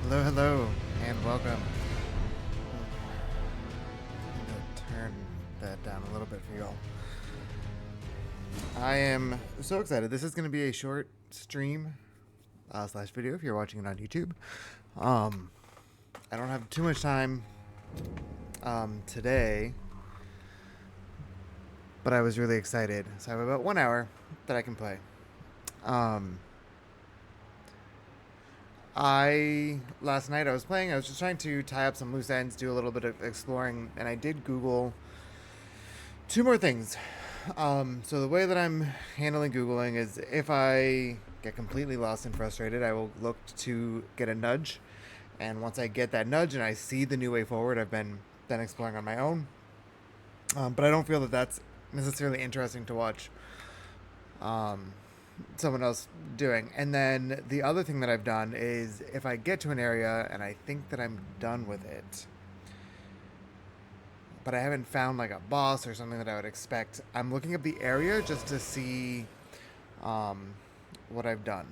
Hello, hello, and welcome. I'm going to turn that down a little bit for y'all. I am so excited. This is going to be a short stream slash video if you're watching it on YouTube. I don't have too much time today, but I was really excited. So I have about 1 hour that I can play. Last night I was playing, I was just trying to tie up some loose ends, do a little bit of exploring, and I did Google 2 more things. So the way that I'm handling Googling is if I get completely lost and frustrated, I will look to get a nudge. And once I get that nudge and I see the new way forward, I've been then exploring on my own. But I don't feel that that's necessarily interesting to watch someone else doing. And then the other thing that I've done is if I get to an area and I think that I'm done with it, but I haven't found like a boss or something that I would expect, I'm looking up the area just to see what I've done.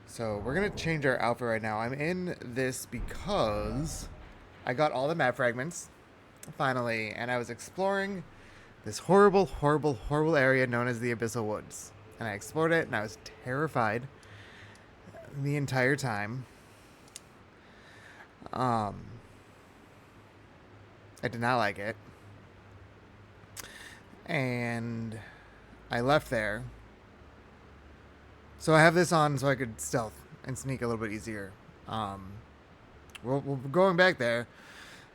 So we're going to change our outfit right now. I'm in this because I got all the map fragments finally, and I was exploring this horrible, horrible, horrible area known as the Abyssal Woods. And I explored it, and I was terrified the entire time. I did not like it. And I left there. So I have this on so I could stealth and sneak a little bit easier. We're going back there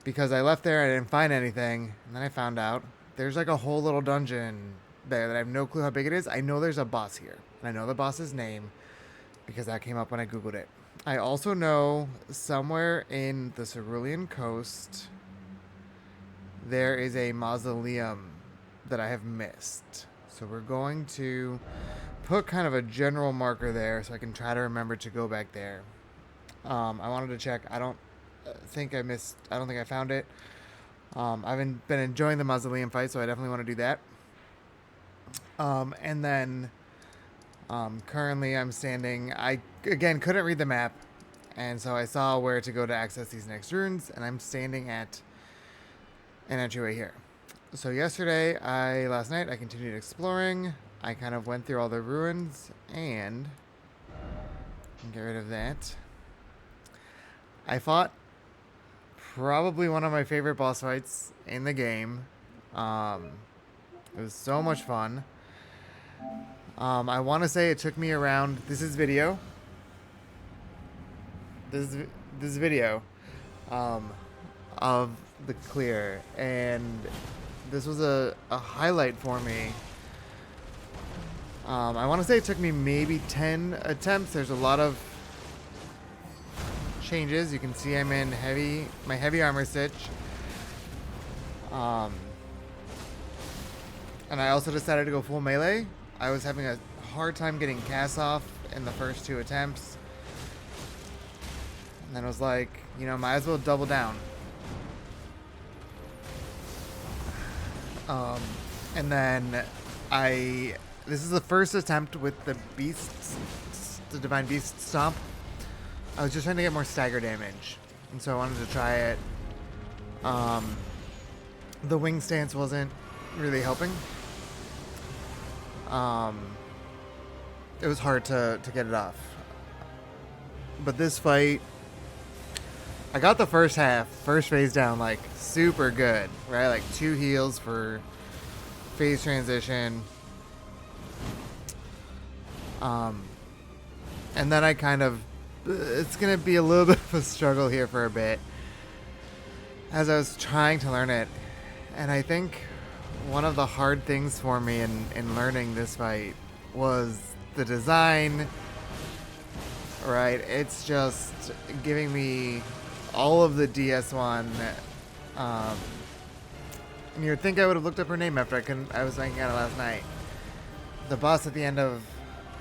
because I left there, I didn't find anything, and then I found out there's like a whole little dungeon there that I have no clue how big it is. I know there's a boss here, and I know the boss's name because that came up when I googled it. I also know somewhere in the Cerulean Coast there is a mausoleum that I have missed. So we're going to put kind of a general marker there so I can try to remember to go back there. I wanted to check. I don't think I found it. I've been enjoying the mausoleum fight, so I definitely want to do that. And then currently I'm standing, I again couldn't read the map, and so I saw where to go to access these next runes, and I'm standing at an entryway here. So last night I continued exploring. I kind of went through all the ruins, and get rid of that. I fought probably one of my favorite boss fights in the game. It was so much fun. I want to say it took me around. This is video. This is video of the clear, and this was a highlight for me. I want to say it took me maybe 10 attempts. There's a lot of changes. You can see I'm in my heavy armor stitch. And I also decided to go full melee. I was having a hard time getting casts off in the first 2 attempts. And then I was like, might as well double down. And then this is the first attempt with the Divine Beast Stomp. I was just trying to get more stagger damage, and so I wanted to try it. The wing stance wasn't really helping. it was hard to get it off. But this fight, I got the first phase down like super good, right? Like 2 heals for phase transition. And then I kind of, it's gonna be a little bit of a struggle here for a bit as I was trying to learn it. And I think one of the hard things for me in learning this fight was the design, right? It's just giving me all of the DS1. And you'd think I would have looked up her name after I was thinking about it last night. The boss at the end of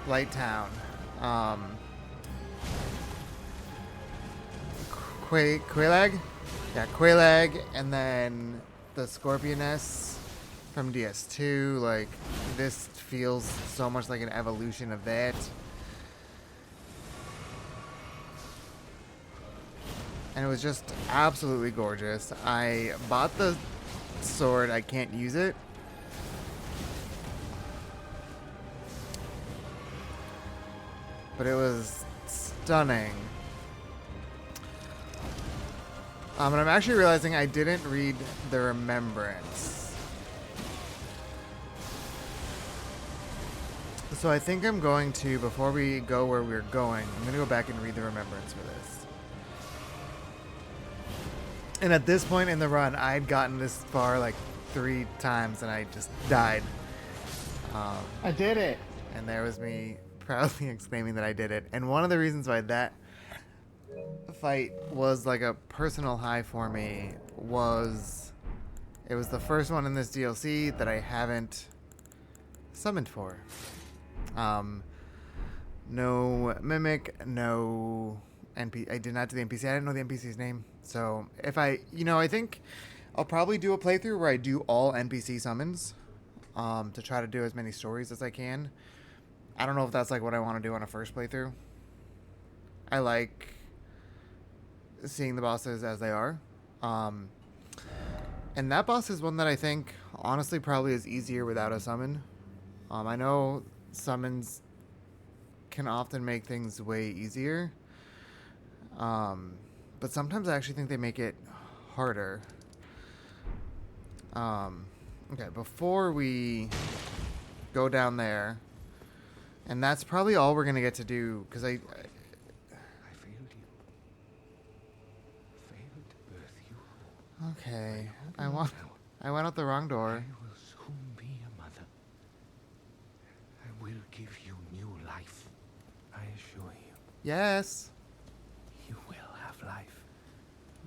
Light Town. Quelaag? Yeah, Quelaag, and then the Scorpioness from DS2. Like, this feels so much like an evolution of that. And it was just absolutely gorgeous. I bought the sword. I can't use it. But it was stunning. And I'm actually realizing I didn't read the Remembrance. So I think I'm going to, before we go where we're going, I'm going to go back and read the Remembrance for this. And at this point in the run, I'd gotten this far like 3 times and I just died. I did it! And there was me proudly exclaiming that I did it. And one of the reasons why that fight was like a personal high for me was it was the first one in this DLC that I haven't summoned for. No Mimic, no NPC. I did not do the NPC. I didn't know the NPC's name. So if I think I'll probably do a playthrough where I do all NPC summons to try to do as many stories as I can. I don't know if that's like what I want to do on a first playthrough. I like seeing the bosses as they are. And that boss is one that I think honestly probably is easier without a summon. I know summons can often make things way easier. But sometimes I actually think they make it harder. Okay, before we go down there, and that's probably all we're going to get to do, because I failed you. Failed to birth you. Okay, I went out the wrong door. I will soon be a mother. I will give you new life. I assure you. Yes. You will have life.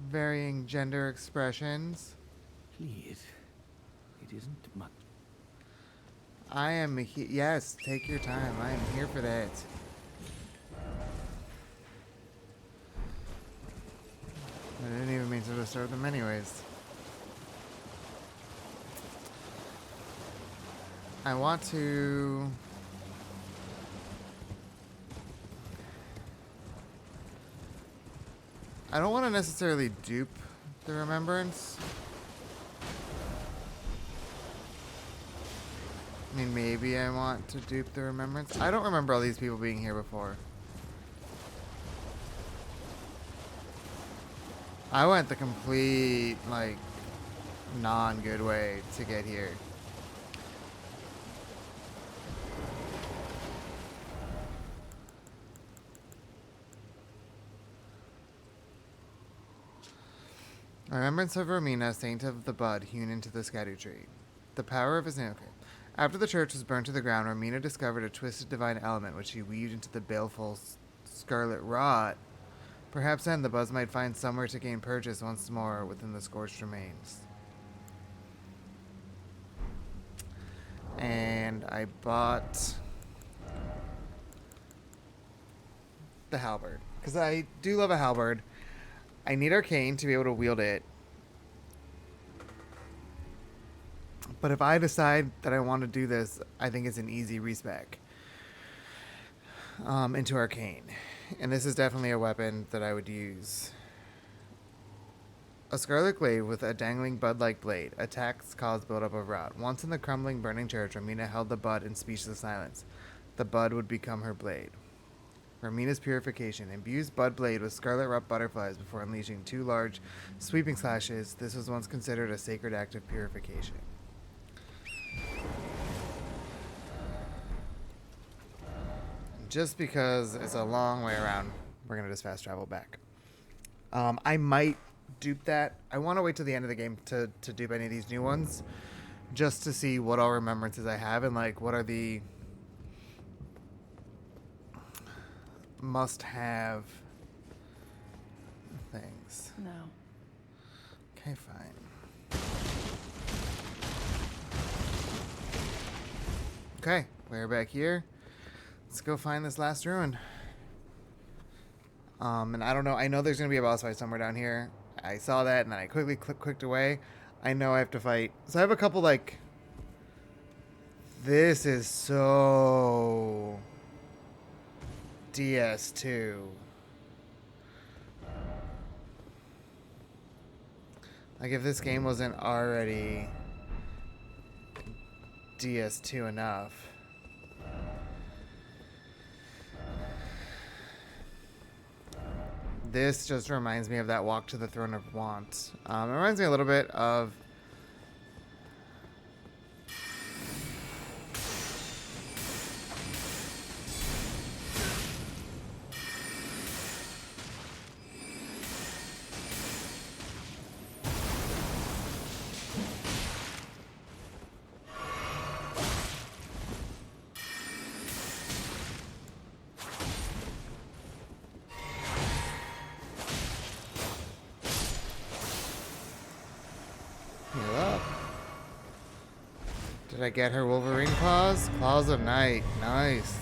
Varying gender expressions. Please. It isn't much. I am yes, take your time. I am here for that. I didn't even mean to disturb them anyways. I want to... I don't want to necessarily dupe the Remembrance. I mean, maybe I want to dupe the Remembrance. I don't remember all these people being here before. I went the complete, like, non-good way to get here. Remembrance of Romina, Saint of the Bud, hewn into the Erdtree. The power of his name. Okay. After the church was burned to the ground, Romina discovered a twisted divine element which she weaved into the baleful scarlet rot. Perhaps then the Buds might find somewhere to gain purchase once more within the scorched remains. And I bought the halberd, because I do love a halberd. I need arcane to be able to wield it. But if I decide that I want to do this, I think it's an easy respec into arcane. And this is definitely a weapon that I would use. A scarlet glaive with a dangling bud-like blade. Attacks cause buildup of rot. Once in the crumbling, burning church, Romina held the bud in speechless silence. the bud would become her blade. Ramina's purification imbues Bud Blade with scarlet ruffed butterflies before unleashing 2 large, sweeping slashes. This was once considered a sacred act of purification. Just because it's a long way around, we're going to just fast travel back. I might dupe that. I want to wait till the end of the game to dupe any of these new ones, just to see what all remembrances I have and like what are the must-have things. No. Okay, fine. Okay, we're back here. Let's go find this last ruin. And I don't know. I know there's gonna be a boss fight somewhere down here. I saw that, and then I quickly clicked away. I know I have to fight. So I have a couple like. This is so DS2. Like if this game wasn't already DS2 enough. This just reminds me of that Walk to the Throne of Want. It reminds me a little bit of heal up. Did I get her Wolverine claws? Claws of Night. Nice.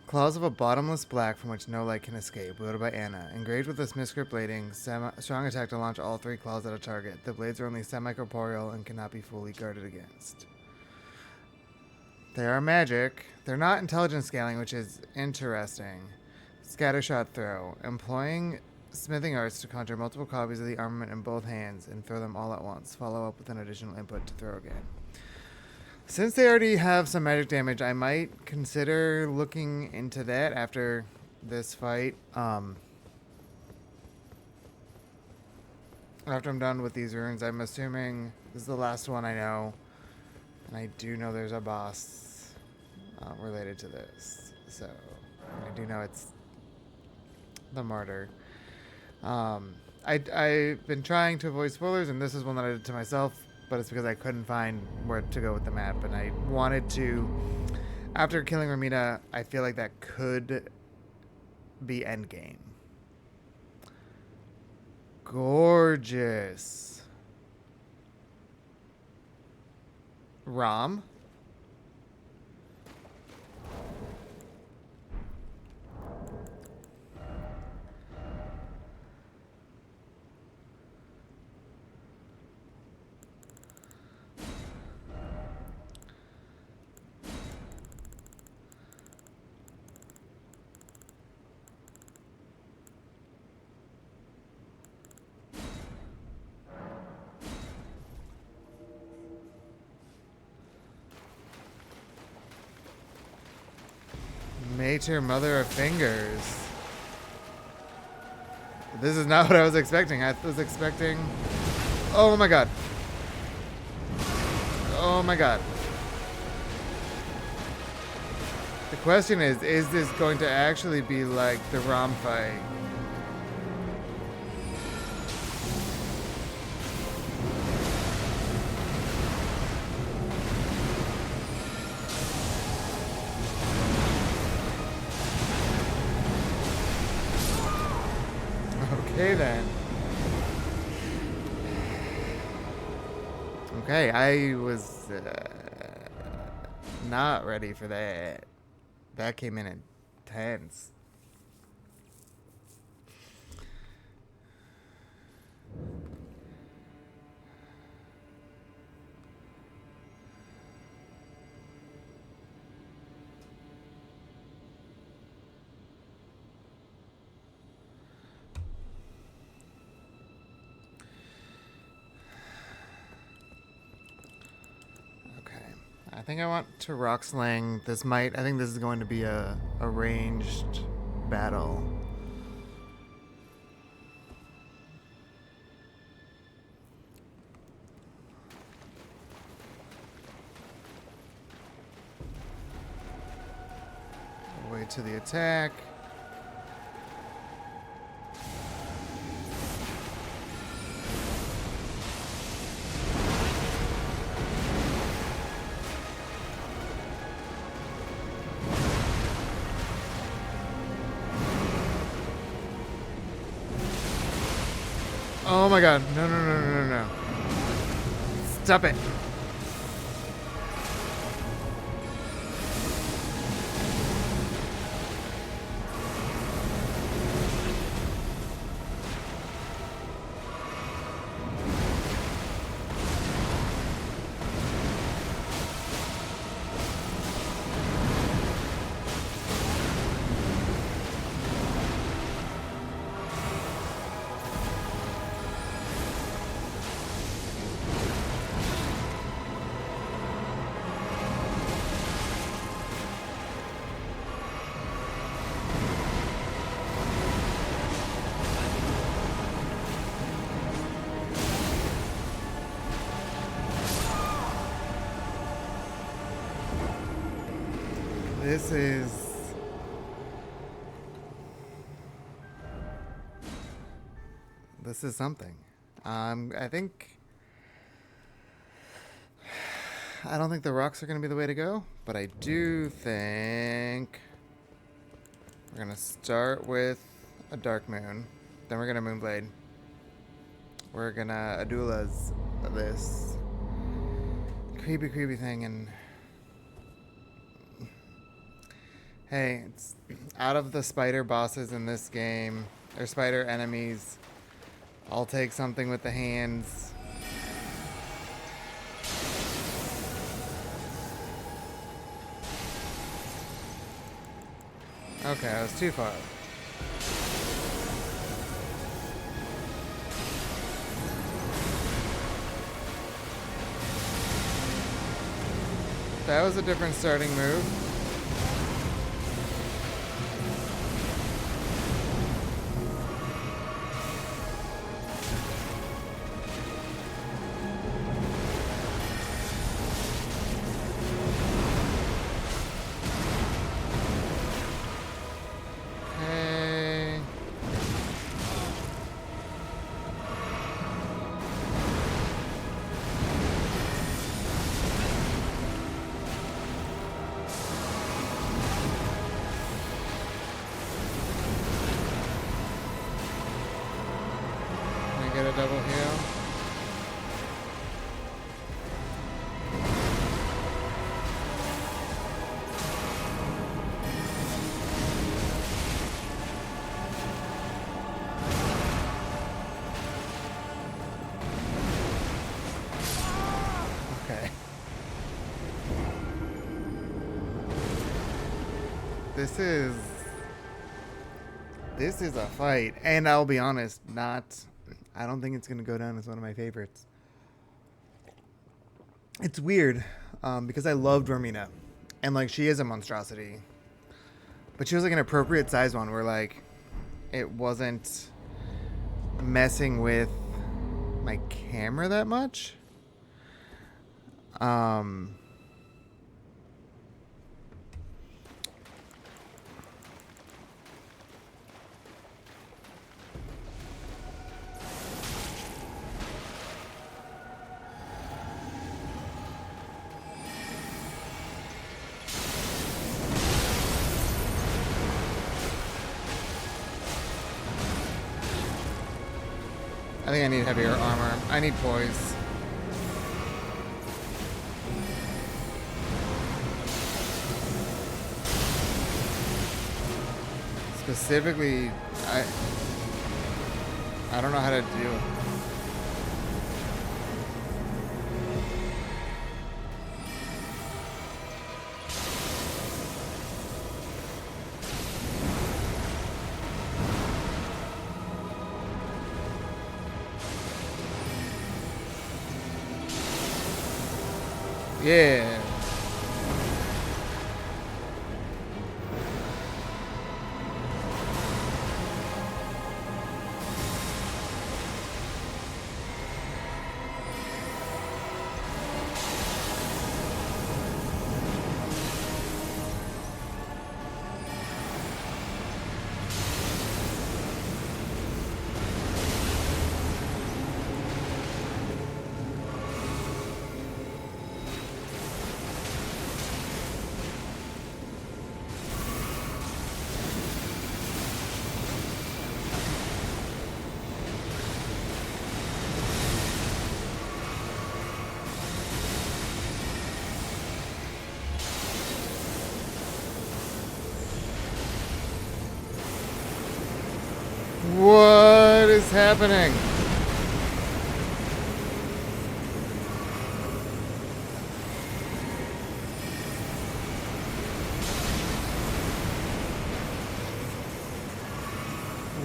Claws of a bottomless black from which no light can escape. Wielded by Anna. Engraved with this miscrypt blading, strong attack to launch all 3 claws at a target. The blades are only semi-corporeal and cannot be fully guarded against. They are magic. They're not intelligence scaling, which is interesting. Scattershot throw. Employing smithing arts to conjure multiple copies of the armament in both hands and throw them all at once. Follow up with an additional input to throw again. Since they already have some magic damage, I might consider looking into that after this fight. After I'm done with these runes, I'm assuming this is the last one I know. And I do know there's a boss related to this. So, I do know it's the martyr. I've been trying to avoid spoilers, and this is one that I did to myself, but it's because I couldn't find where to go with the map, and I wanted to, after killing Ramina, I feel like that could be endgame. Gorgeous. Rom? Mater Mother of Fingers. This is not what I was expecting. I was expecting... Oh my god. Oh my god. The question is this going to actually be like the ROM fight? Okay then. Okay, I was not ready for that. That came in intense. think I want to rock sling. I think this is going to be a ranged battle. Wait to the attack. Oh my god. No, no, no, no, no, no. Stop it. This is something. I don't think the rocks are going to be the way to go, but I do think we're going to start with a Dark Moon. Then we're going to Moonblade. We're going to Adula's this creepy thing, and hey, it's out of the spider bosses in this game, or spider enemies, I'll take something with the hands. Okay, I was too far. That was a different starting move. Get a double heal. Okay. This is a fight, and I'll be honest, I don't think it's going to go down as one of my favorites. It's weird, because I loved Romina, and like she is a monstrosity, but she was like an appropriate size one where like it wasn't messing with my camera that much. I think I need heavier armor. I need poise. Specifically, I don't know how to do. Yeah. What is happening?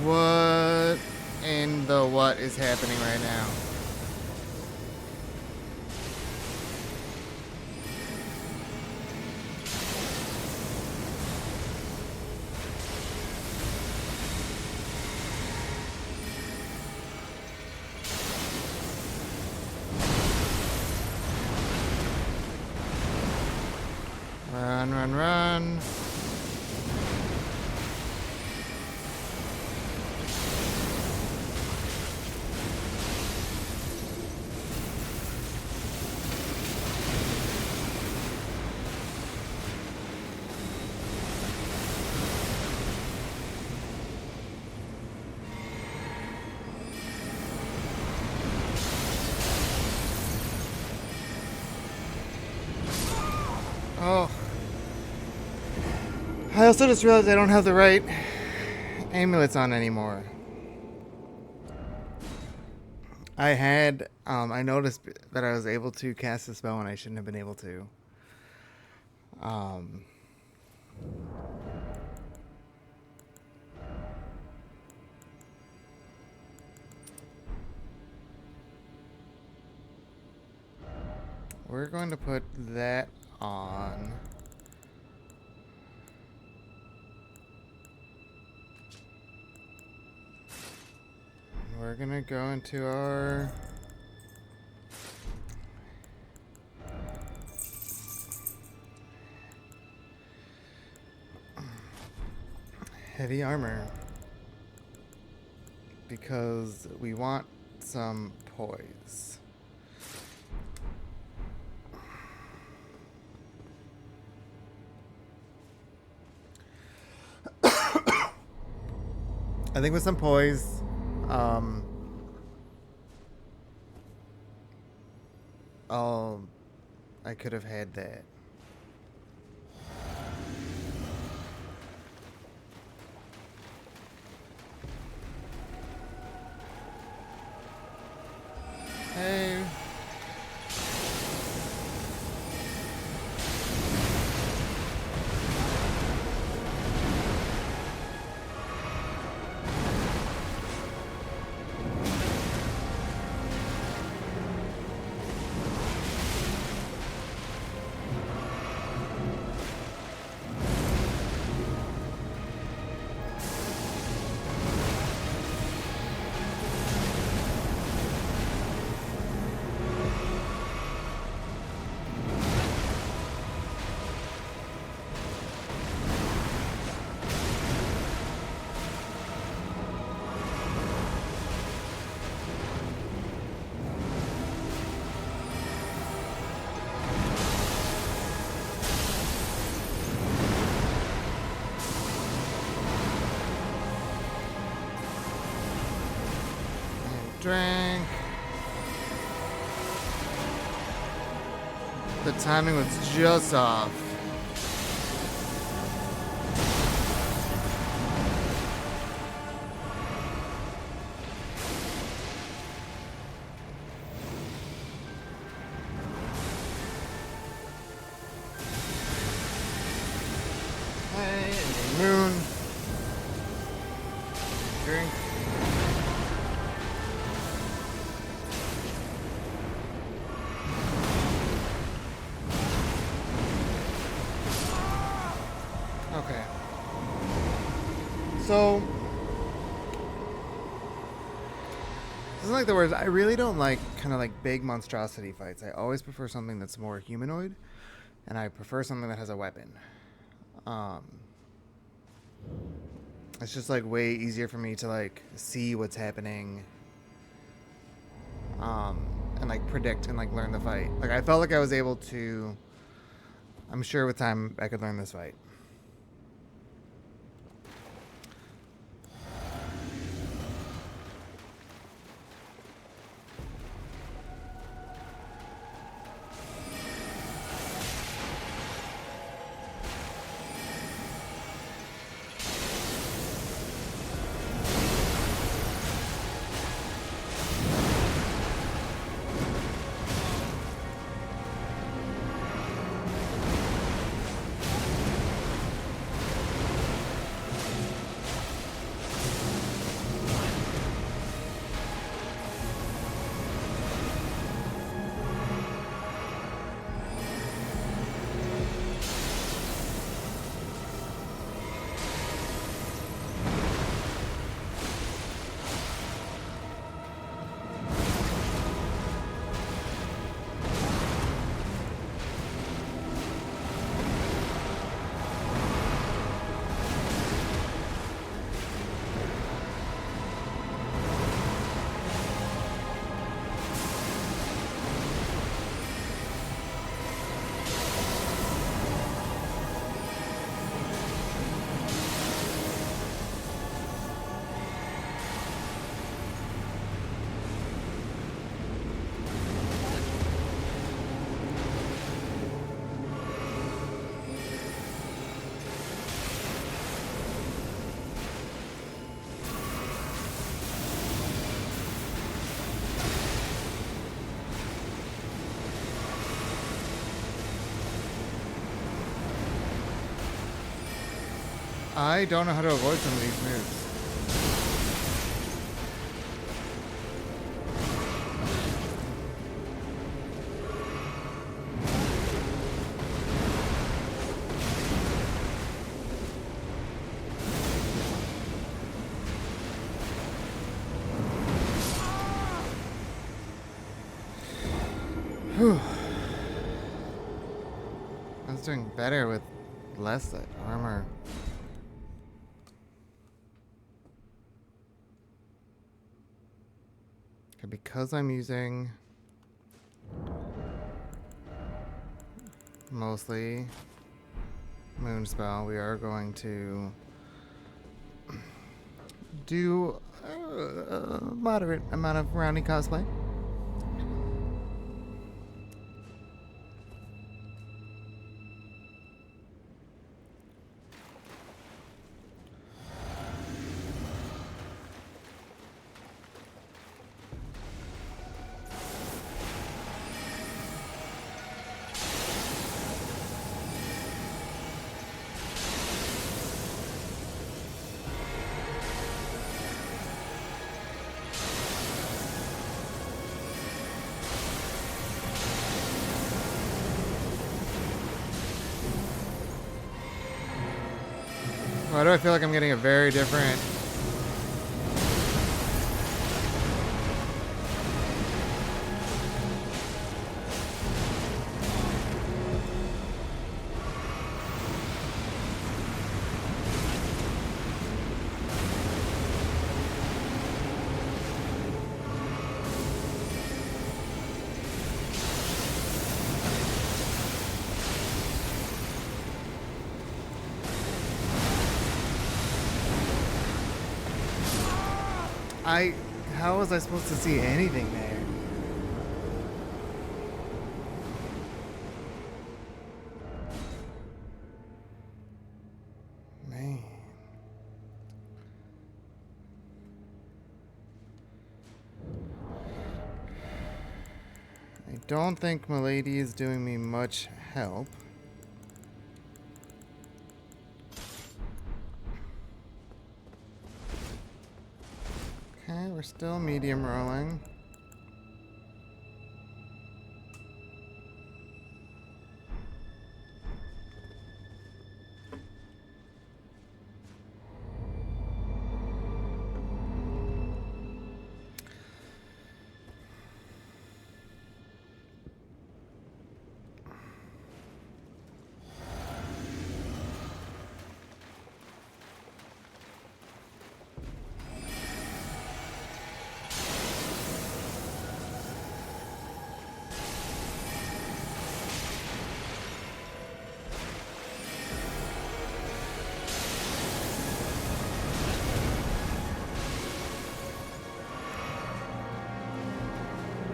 What in the what is happening right now? Run, run, run. Oh. I also just realized I don't have the right amulets on anymore. I noticed that I was able to cast the spell when I shouldn't have been able to. Um, we're going to put that on. We're gonna go into our heavy armor because we want some poise. I think with some poise, I could have had that. Hey. Drink. The timing was just off. Hey, moon. Drink. Okay. So, this is like the words. I really don't like kind of like big monstrosity fights. I always prefer something that's more humanoid, and I prefer something that has a weapon. Um, it's just like way easier for me to like see what's happening, and like predict and like learn the fight. Like I felt like I was able to. I'm sure with time I could learn this fight. I don't know how to avoid some of these moves. Whew. I was doing better with less armor. Okay, because I'm using mostly moon spell, we are going to do a moderate amount of rounding cosplay. Why do I feel like I'm getting a very different... How was I supposed to see anything there? Man. I don't think Milady is doing me much help. Okay, we're still medium rolling.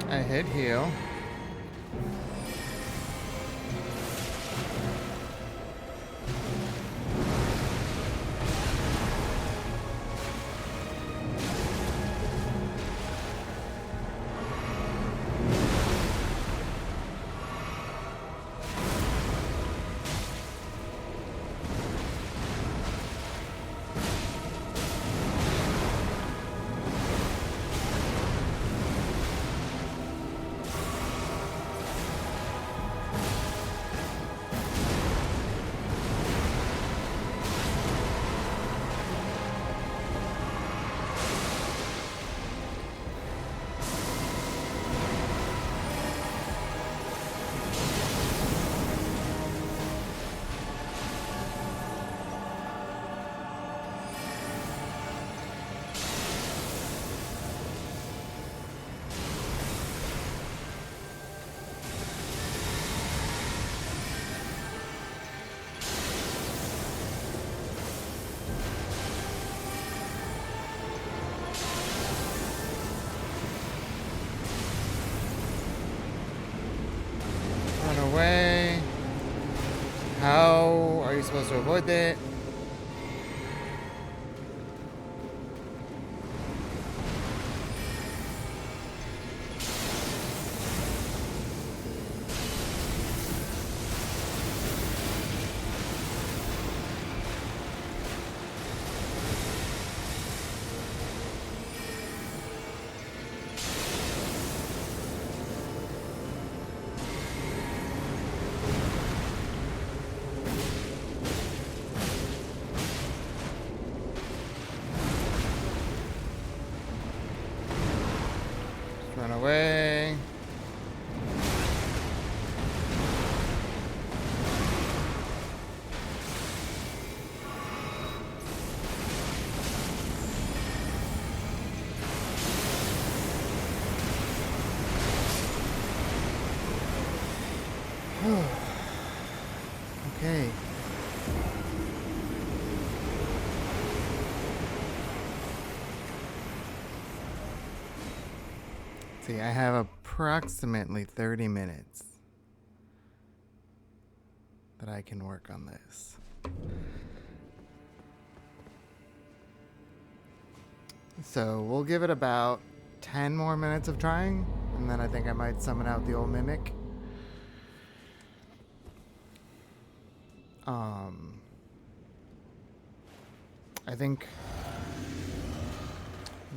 I hit heal. Run away. How are you supposed to avoid that? Run away. Okay. See, I have approximately 30 minutes that I can work on this. So we'll give it about 10 more minutes of trying, and then I think I might summon out the old mimic. I think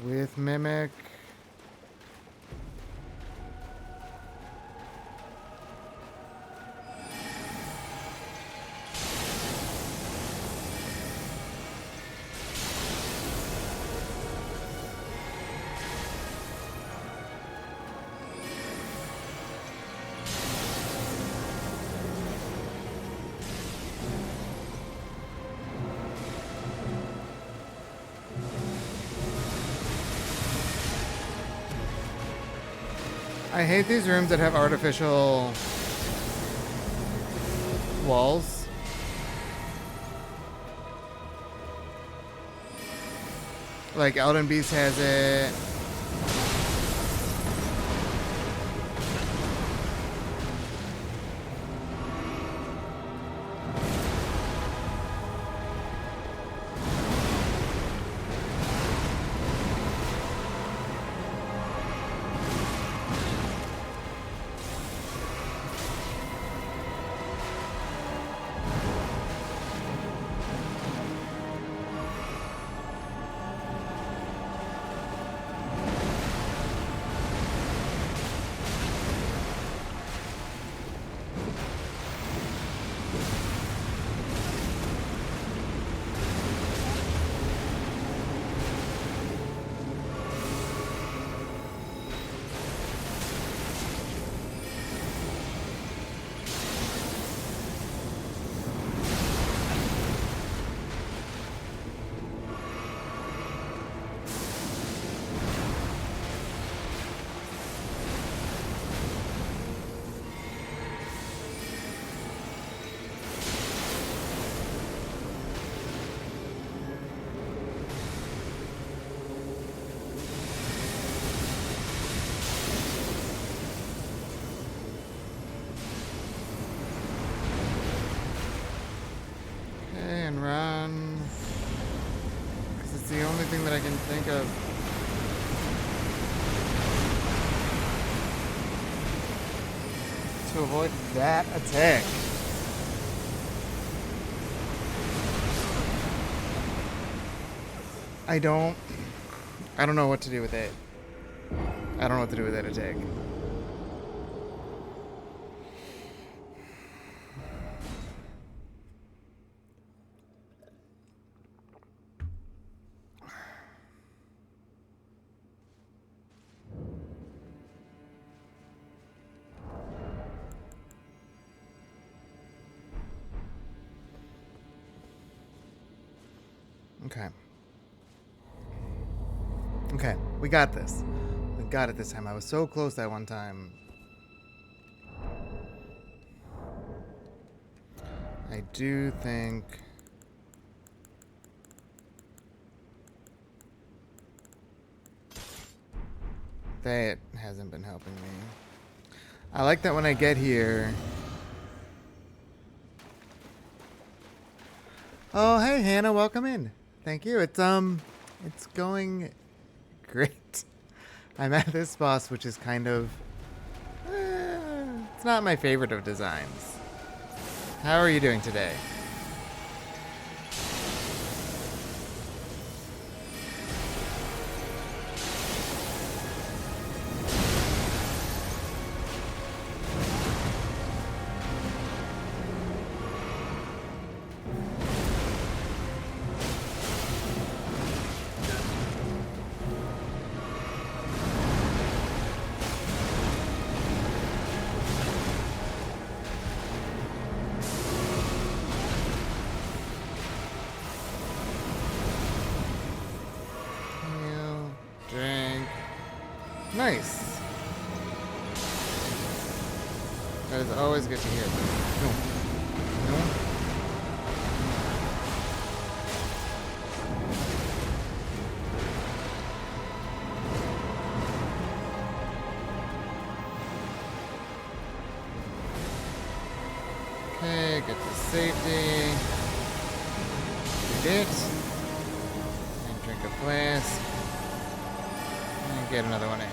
with mimic, I hate these rooms that have artificial walls. Like Elden Beast has it. And run. Because it's the only thing that I can think of. To avoid that attack. I don't know what to do with it. I don't know what to do with that attack. Okay. Okay, we got this. We got it this time. I was so close that one time. I do think... that hasn't been helping me. I like that when I get here... Oh, hey, Hannah, welcome in. Thank you. It's going great. I'm at this boss, which is kind of... it's not my favorite of designs. How are you doing today? Nice. That is always good to hear. No. No. Okay, get to safety. Read it. And drink a flask. And get another one in.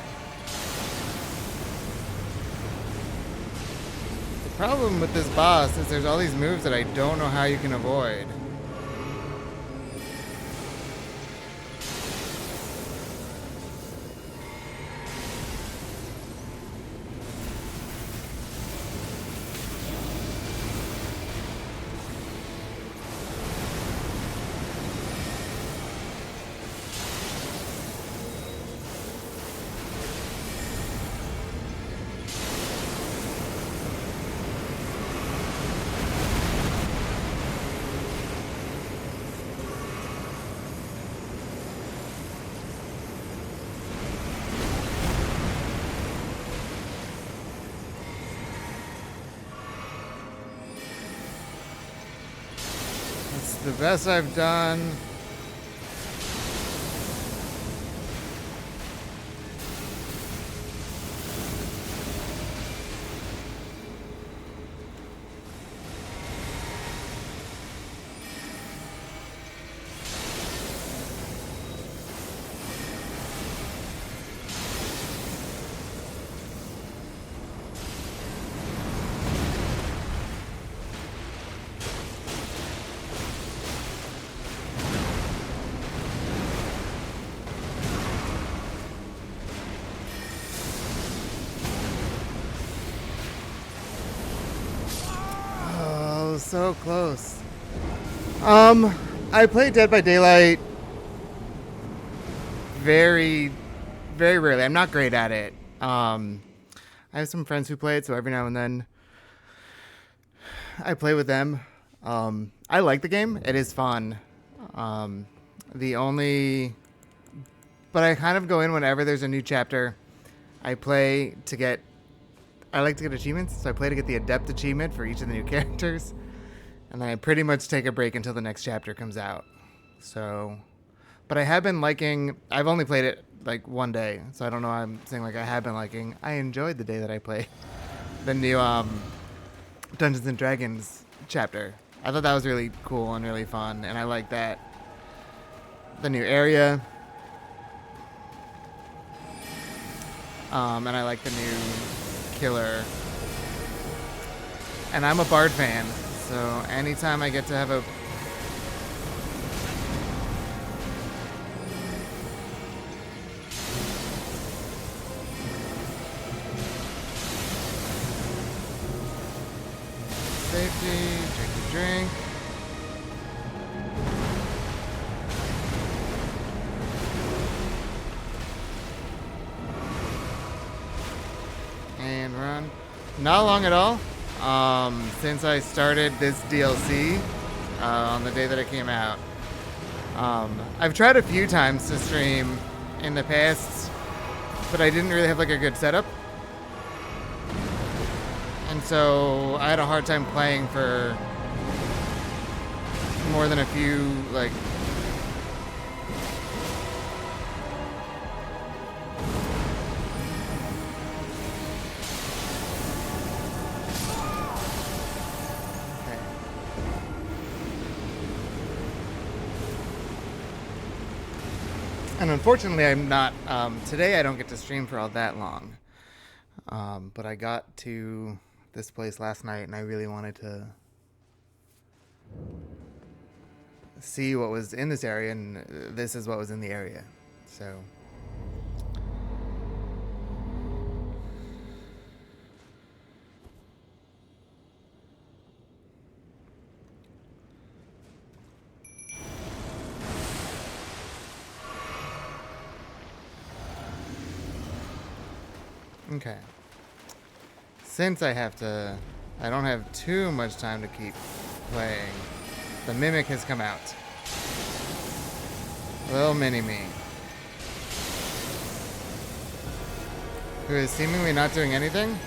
The problem with this boss is there's all these moves that I don't know how you can avoid. It's the best I've done. Oh, so close. I play Dead by Daylight very, very rarely. I'm not great at it. I have some friends who play it, so every now and then I play with them. I like the game. It is fun. The only... But I kind of go in whenever there's a new chapter. I play to get... I like to get achievements, so I play to get the Adept achievement for each of the new characters. And then I pretty much take a break until the next chapter comes out. So... But I have been liking... I've only played it, like, one day, so I don't know why I'm saying, like, I have been liking... I enjoyed the day that I played the new, Dungeons and Dragons chapter. I thought that was really cool and really fun, and I like that. The new area. And I like the new killer. And I'm a Bard fan, so anytime I get to have a... Safety, drink. And run. Not long at all. Since I started this DLC on the day that it came out. I've tried a few times to stream in the past, but I didn't really have like a good setup. And so I had a hard time playing for more than a few, like... Okay. And unfortunately, I'm not... today I don't get to stream for all that long. But I got to... this place last night, and I really wanted to see what was in this area, and this is what was in the area. So okay. Since I don't have too much time to keep playing, the Mimic has come out. Little mini-me. who is seemingly not doing anything.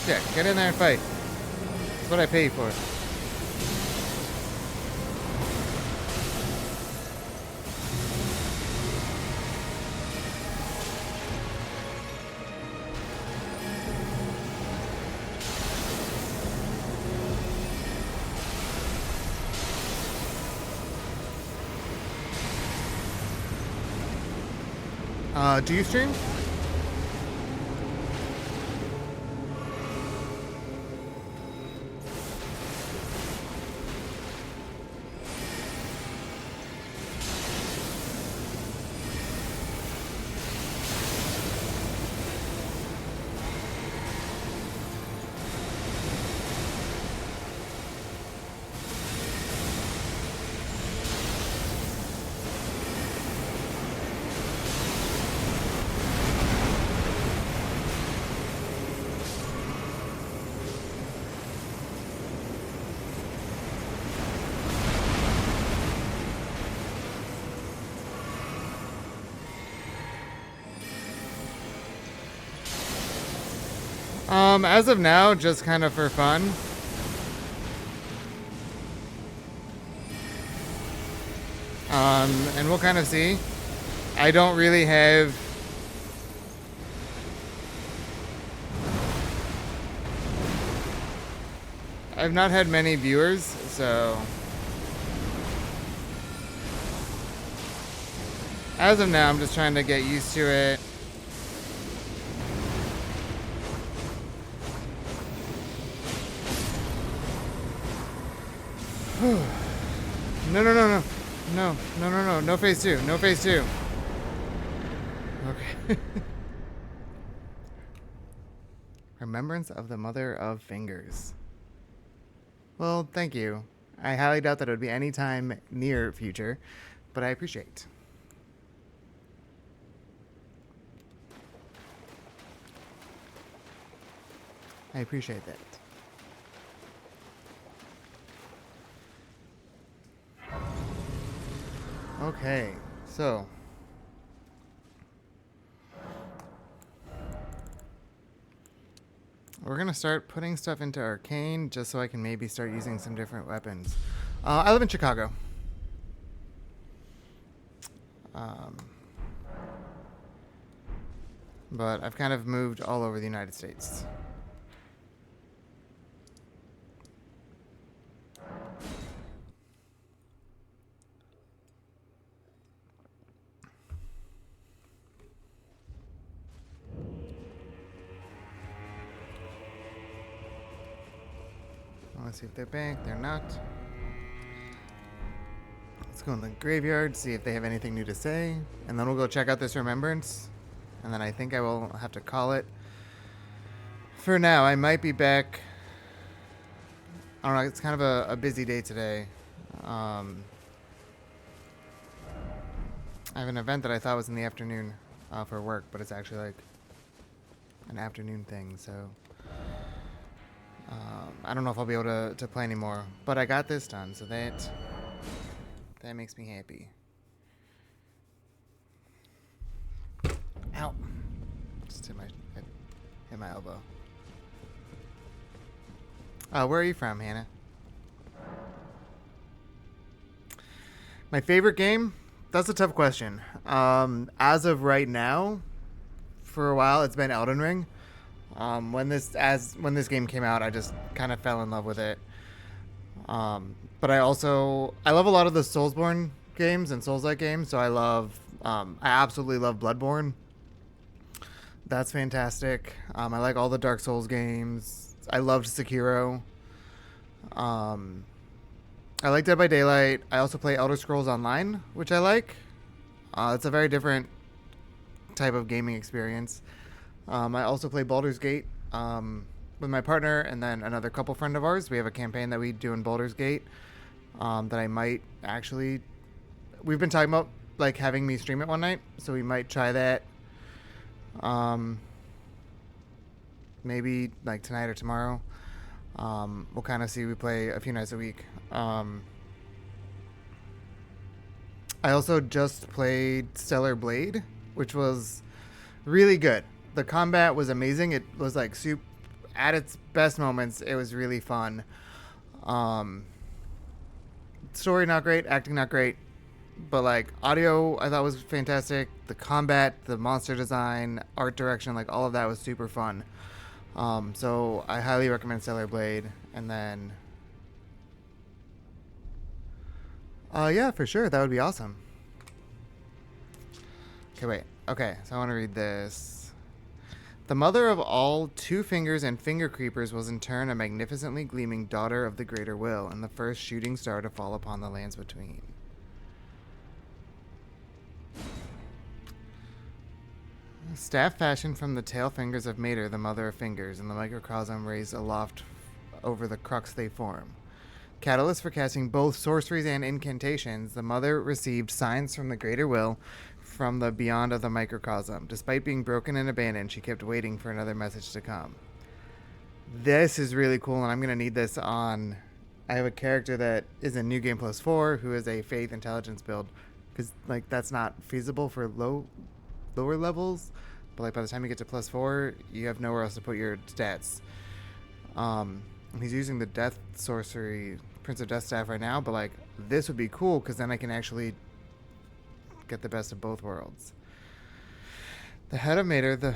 Yeah, get in there and fight. That's what I pay you for. Do you stream? As of now, just kind of for fun. And we'll kind of see. I don't really have... I've not had many viewers, so... As of now, I'm just trying to get used to it. No, no, no, no. No, no, no, no. No phase two. No phase two. Okay. Remembrance of the Mother of Fingers. Well, thank you. I highly doubt that it would be any time near future, but I appreciate. I appreciate that. Okay, so we're gonna start putting stuff into Arcane just so I can maybe start using some different weapons. I live in Chicago. But I've kind of moved all over the United States. Let's see if they're back. They're not. Let's go in the graveyard, see if they have anything new to say. And then we'll go check out this remembrance. And then I think I will have to call it. For now, I might be back. I don't know, it's kind of a busy day today. I have an event that I thought was in the afternoon for work, but it's actually like an afternoon thing, so... I don't know if I'll be able to play anymore, but I got this done, so that makes me happy. Ow! Just hit my elbow. Where are you from, Hannah? My favorite game? That's a tough question. As of right now, for a while, it's been Elden Ring. When this game came out, I just kind of fell in love with it. But I love a lot of the Soulsborne games and Souls-like games. So I absolutely love Bloodborne. That's fantastic. I like all the Dark Souls games. I loved Sekiro. I like Dead by Daylight. I also play Elder Scrolls Online, which I like. It's a very different type of gaming experience. I also play Baldur's Gate with my partner and then another couple friend of ours. We have a campaign that we do in Baldur's Gate that I might actually... We've been talking about like having me stream it one night, so we might try that. Maybe like tonight or tomorrow. We'll kind of see. We play a few nights a week. I also just played Stellar Blade, which was really good. The combat was amazing. It was like at its best moments. It was really fun. Um, Story not great, acting not great, but like audio I thought was fantastic. The combat, the monster design, art direction, like all of that was super fun. So I highly recommend Stellar Blade. And then, yeah, for sure, that would be awesome. Okay, wait. Okay, so I want to read this. The mother of all Two Fingers and Finger Creepers was in turn a magnificently gleaming daughter of the Greater Will, and the first shooting star to fall upon the lands between. Staff fashioned from the tail fingers of Mater, the mother of fingers, and the microcosm raised aloft over the crux they form. Catalyst for casting both sorceries and incantations, the mother received signs from the Greater Will from the beyond of the microcosm. Despite being broken and abandoned, she kept waiting for another message to come. This is really cool, and I'm going to need this on... I have a character that is in New Game Plus 4 who is a Faith Intelligence build, because like that's not feasible for lower levels, but like by the time you get to plus 4, you have nowhere else to put your stats. And he's using the Death Sorcery Prince of Death Staff right now, but like this would be cool because then I can actually get the best of both worlds. The head of Mater, the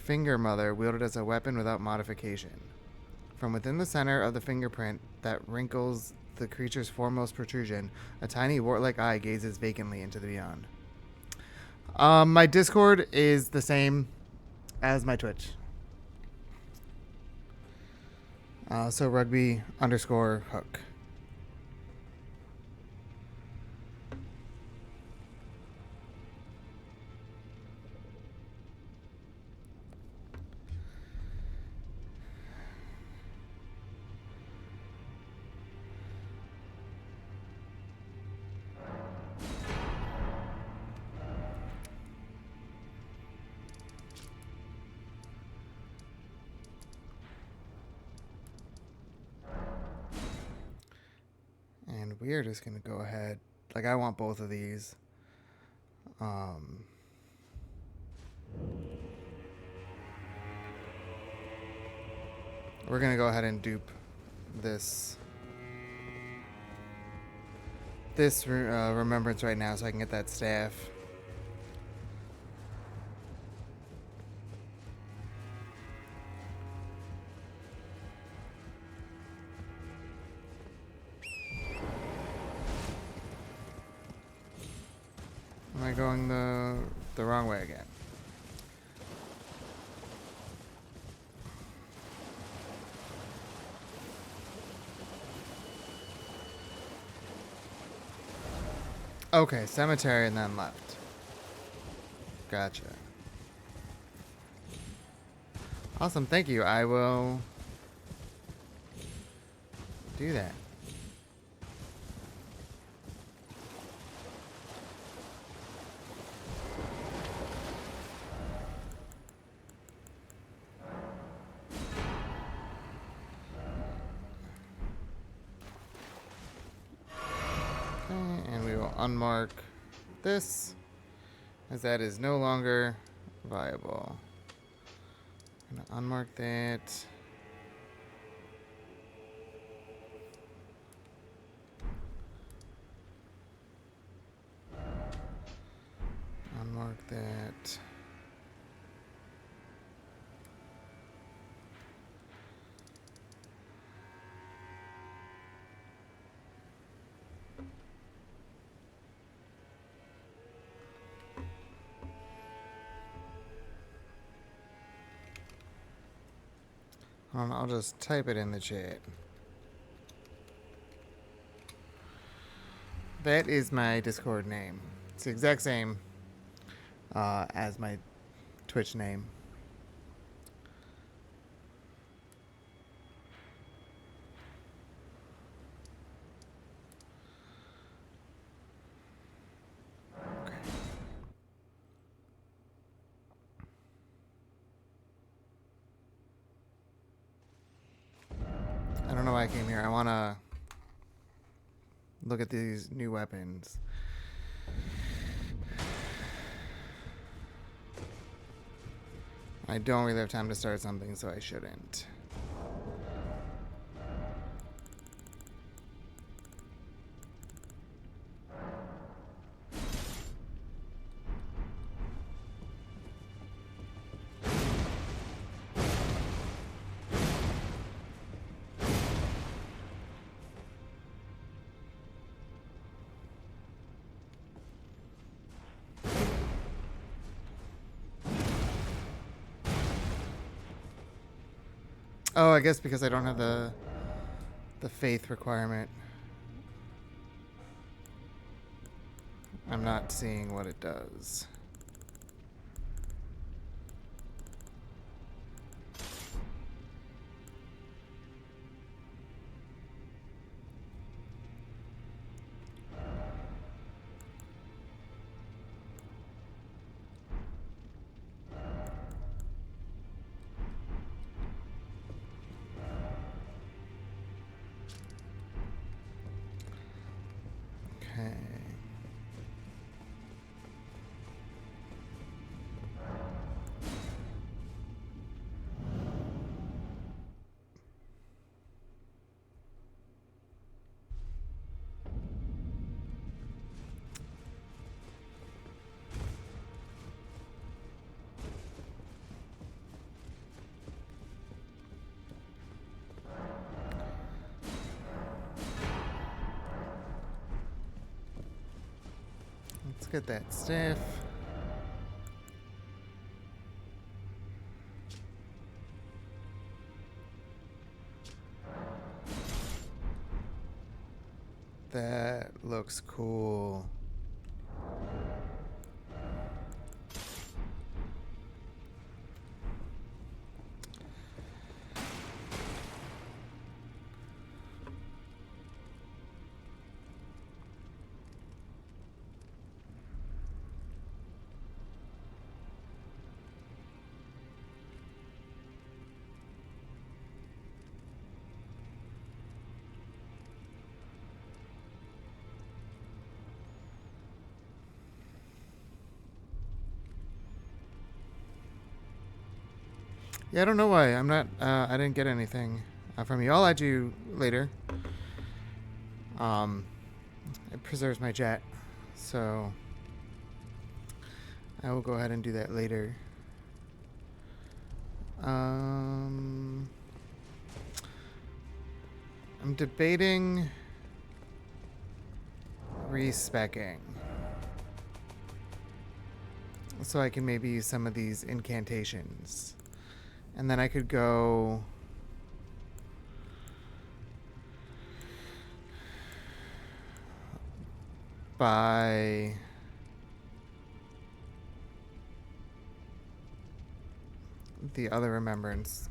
Finger Mother, wielded as a weapon without modification. From within the center of the fingerprint that wrinkles the creature's foremost protrusion, a tiny wart-like eye gazes vacantly into the beyond. My Discord is the same as my Twitch. So rugby_hook. And we are just going to go ahead. Like, I want both of these. We're going to go ahead and dupe this remembrance right now so I can get that staff. Am I going the wrong way again? Okay, cemetery and then left. Gotcha. Awesome, thank you. I will do that. And we will unmark this, as that is no longer viable. I'm gonna unmark that. Unmark that. I'll just type it in the chat. That is my Discord name. It's the exact same as my Twitch name. Okay. I don't know why I came here. I want to look at these new weapons. I don't really have time to start something, so I shouldn't. Oh, I guess because I don't have the faith requirement. I'm not seeing what it does. Okay. Let's get that staff. That looks cool. Yeah, I don't know why. I'm not, I didn't get anything from you. I'll add you later. It preserves my jet, so I will go ahead and do that later. I'm debating respecking, so I can maybe use some of these incantations. And then I could go by the other remembrance.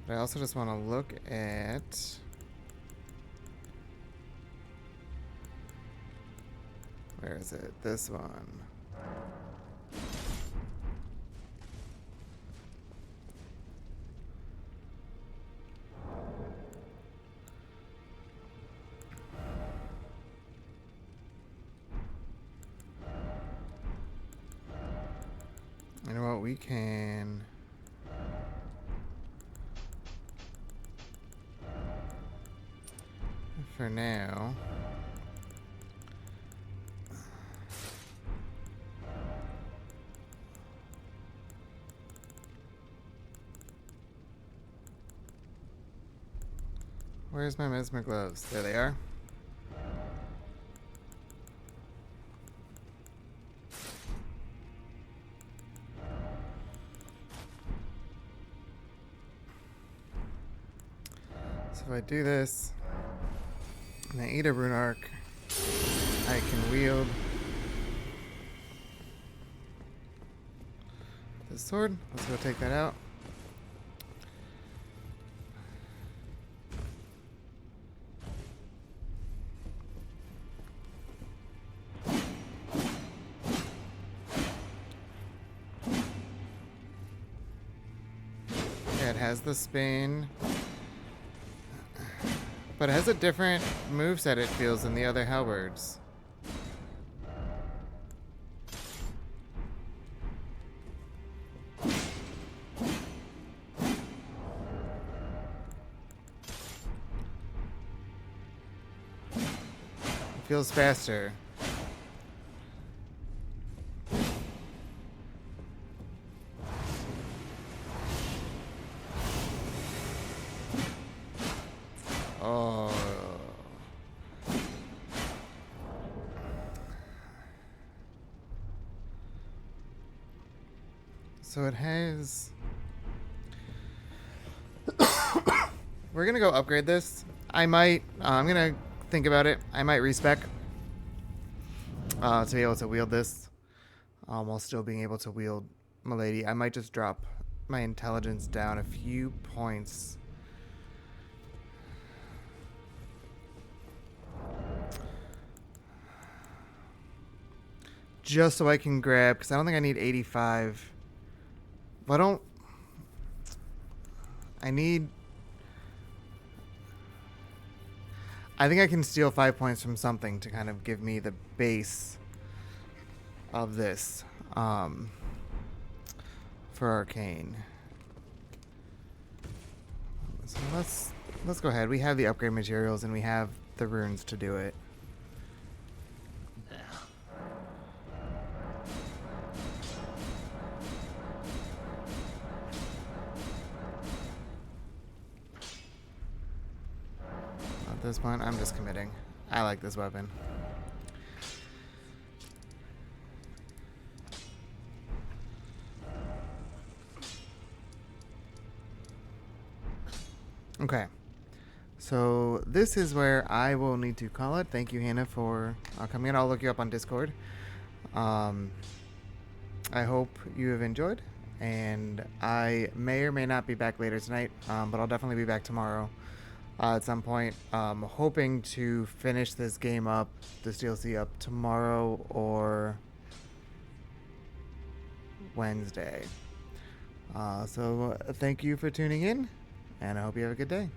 But I also just want to look at where is it? This one. You know what? We can. For now. Where's my mesmer gloves? There they are. So if I do this, and I eat a rune arc, I can wield the sword. Let's go take that out. Yeah, it has the Spain. But it has a different moveset, it feels, than the other halberds. feels faster. Oh. So it has... We're gonna go upgrade this. I might... I'm gonna think about it. I might respec to be able to wield this while still being able to wield Milady. I might just drop my intelligence down a few points. Just so I can grab, because I don't think I need 85. But I don't... I need... I think I can steal 5 points from something to kind of give me the base of this for Arcane. So let's go ahead. We have the upgrade materials and we have the runes to do it. At this point, I'm just committing. I like this weapon. Okay. So this is where I will need to call it. Thank you, Hannah, for coming in. I'll look you up on Discord. I hope you have enjoyed. And I may or may not be back later tonight, but I'll definitely be back tomorrow. At some point, hoping to finish this game up, this DLC up tomorrow or Wednesday. So thank you for tuning in, and I hope you have a good day.